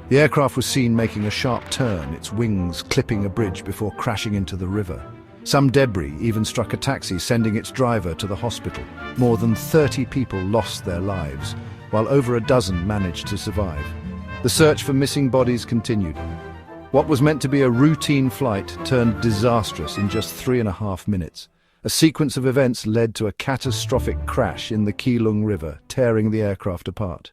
The aircraft was seen making a sharp turn, its wings clipping a bridge before crashing into the river. Some debris even struck a taxi, sending its driver to the hospital. More than 30 people lost their lives, while over a dozen managed to survive. The search for missing bodies continued. What was meant to be a routine flight turned disastrous in just 3.5 minutes. A sequence of events led to a catastrophic crash in the Keelung River, tearing the aircraft apart.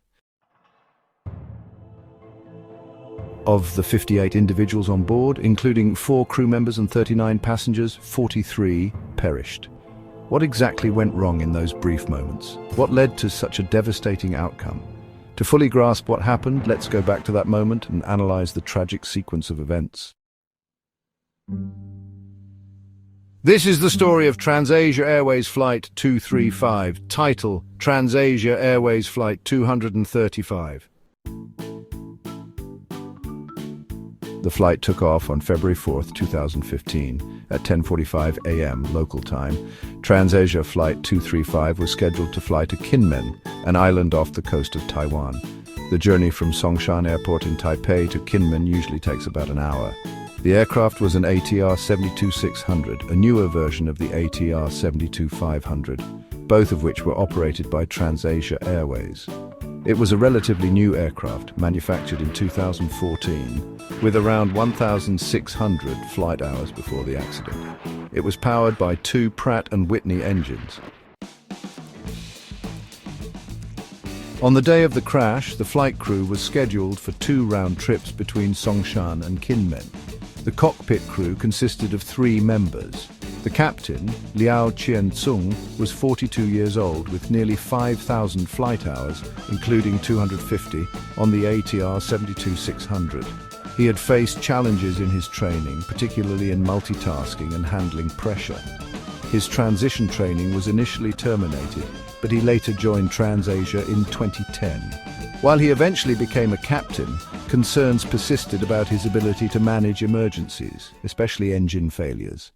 Of the 58 individuals on board, including 4 crew members and 39 passengers, 43 perished. What exactly went wrong in those brief moments? What led to such a devastating outcome? To fully grasp what happened, let's go back to that moment and analyze the tragic sequence of events. This is the story of Transasia Airways Flight 235. Title: Transasia Airways Flight 235. The flight took off on February 4, 2015, at 10:45 a.m. local time. Transasia Flight 235 was scheduled to fly to Kinmen, an island off the coast of Taiwan. The journey from Songshan Airport in Taipei to Kinmen usually takes about an hour. The aircraft was an ATR 72-600, a newer version of the ATR 72-500, both of which were operated by Transasia Airways. It was a relatively new aircraft, manufactured in 2014, with around 1,600 flight hours before the accident. It was powered by 2 Pratt & Whitney engines. On the day of the crash, the flight crew was scheduled for 2 round trips between Songshan and Kinmen. The cockpit crew consisted of 3 members. The captain, Liao Qian-tsung, was 42 years old with nearly 5,000 flight hours, including 250, on the ATR 72-600. He had faced challenges in his training, particularly in multitasking and handling pressure. His transition training was initially terminated, but he later joined Transasia in 2010. While he eventually became a captain, concerns persisted about his ability to manage emergencies, especially engine failures.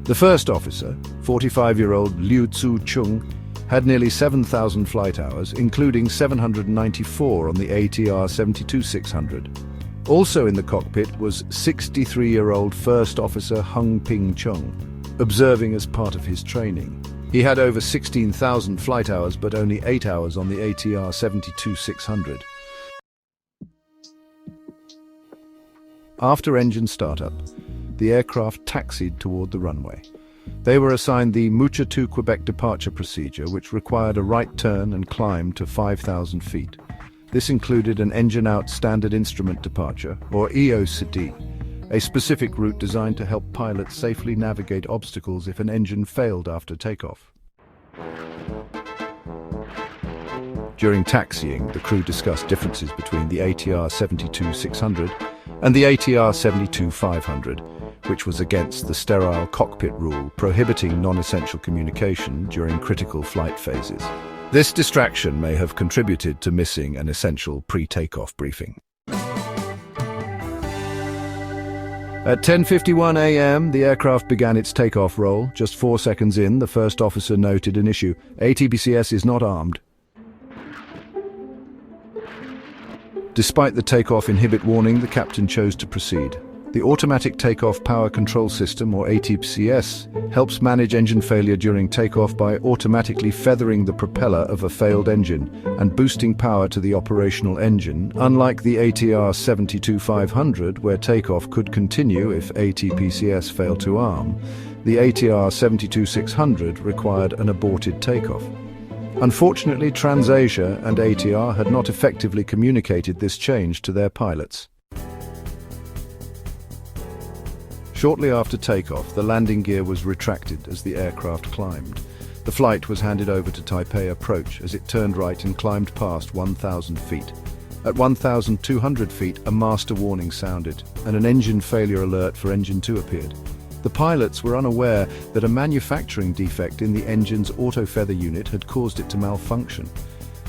The first officer, 45-year-old Liu Tzu-chung, had nearly 7,000 flight hours, including 794 on the ATR 72-600. Also in the cockpit was 63-year-old First Officer Hung Ping-chung, observing as part of his training. He had over 16,000 flight hours, but only 8 hours on the ATR 72-600. After engine startup, the aircraft taxied toward the runway. They were assigned the Mucha to Quebec departure procedure, which required a right turn and climb to 5,000 feet. This included an engine-out standard instrument departure, or EOCD, a specific route designed to help pilots safely navigate obstacles if an engine failed after takeoff. During taxiing, the crew discussed differences between the ATR 72-600 and the ATR 72-500, which was against the sterile cockpit rule prohibiting non-essential communication during critical flight phases. This distraction may have contributed to missing an essential pre-takeoff briefing. At 10:51 a.m., the aircraft began its takeoff roll. Just 4 seconds in, the first officer noted an issue. ATPCS is not armed. Despite the takeoff inhibit warning, the captain chose to proceed. The Automatic Takeoff Power Control System, or ATPCS, helps manage engine failure during takeoff by automatically feathering the propeller of a failed engine and boosting power to the operational engine, unlike the ATR 72-500, where takeoff could continue if ATPCS failed to arm. The ATR 72-600 required an aborted takeoff. Unfortunately, Transasia and ATR had not effectively communicated this change to their pilots. Shortly after takeoff, the landing gear was retracted as the aircraft climbed. The flight was handed over to Taipei approach as it turned right and climbed past 1,000 feet. At 1,200 feet, a master warning sounded, and an engine failure alert for Engine 2 appeared. The pilots were unaware that a manufacturing defect in the engine's auto-feather unit had caused it to malfunction.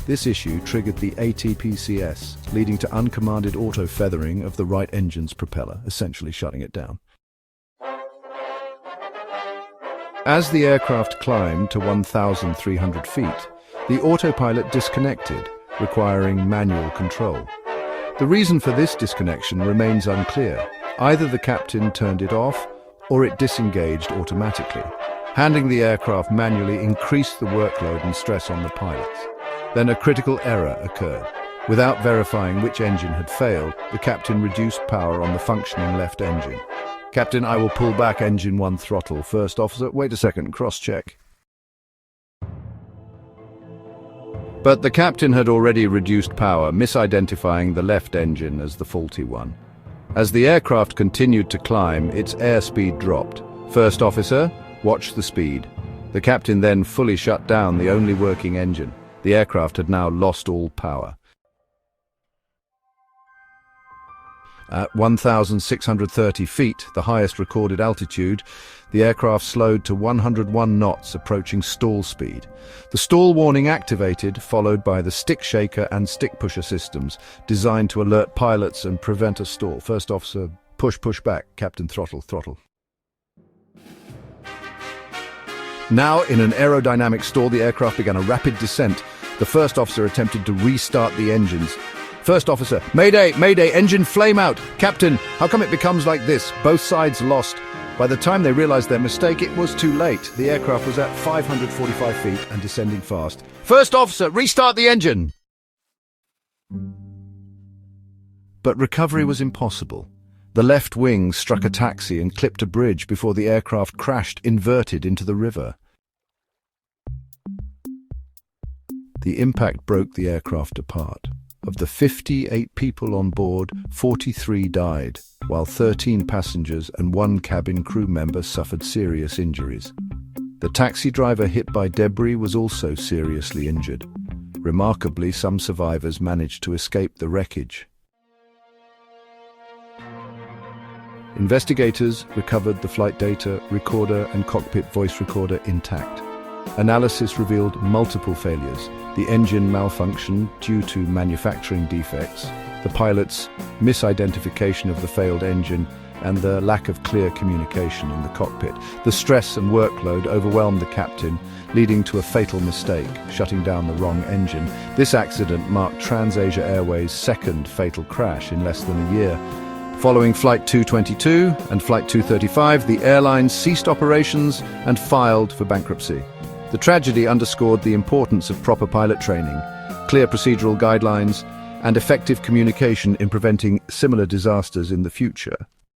This issue triggered the ATPCS, leading to uncommanded auto-feathering of the right engine's propeller, essentially shutting it down. As the aircraft climbed to 1,300 feet, the autopilot disconnected, requiring manual control. The reason for this disconnection remains unclear. Either the captain turned it off or it disengaged automatically. Handling the aircraft manually increased the workload and stress on the pilots. Then a critical error occurred. Without verifying which engine had failed, the captain reduced power on the functioning left engine. "Captain, I will pull back engine 1 throttle." First officer, "Wait a second, cross-check." But the captain had already reduced power, misidentifying the left engine as the faulty one. As the aircraft continued to climb, its airspeed dropped. "First officer, watch the speed." The captain then fully shut down the only working engine. The aircraft had now lost all power. At 1,630 feet, the highest recorded altitude, the aircraft slowed to 101 knots, approaching stall speed. The stall warning activated, followed by the stick shaker and stick pusher systems, designed to alert pilots and prevent a stall. First officer, push back. Captain, throttle. Now, in an aerodynamic stall, the aircraft began a rapid descent. The first officer attempted to restart the engines. "First officer, Mayday, engine flame out. Captain, how come it becomes like this? Both sides lost." By the time they realized their mistake, it was too late. The aircraft was at 545 feet and descending fast. "First officer, restart the engine!" But recovery was impossible. The left wing struck a taxi and clipped a bridge before the aircraft crashed inverted into the river. The impact broke the aircraft apart. Of the 58 people on board, 43 died, while 13 passengers and 1 cabin crew member suffered serious injuries. The taxi driver hit by debris was also seriously injured. Remarkably, some survivors managed to escape the wreckage. Investigators recovered the flight data, recorder and cockpit voice recorder intact. Analysis revealed multiple failures: the engine malfunction due to manufacturing defects, the pilot's misidentification of the failed engine, and the lack of clear communication in the cockpit. The stress and workload overwhelmed the captain, leading to a fatal mistake, shutting down the wrong engine. This accident marked Transasia Airways' second fatal crash in less than a year. Following Flight 222 and Flight 235, the airline ceased operations and filed for bankruptcy. The tragedy underscored the importance of proper pilot training, clear procedural guidelines, and effective communication in preventing similar disasters in the future.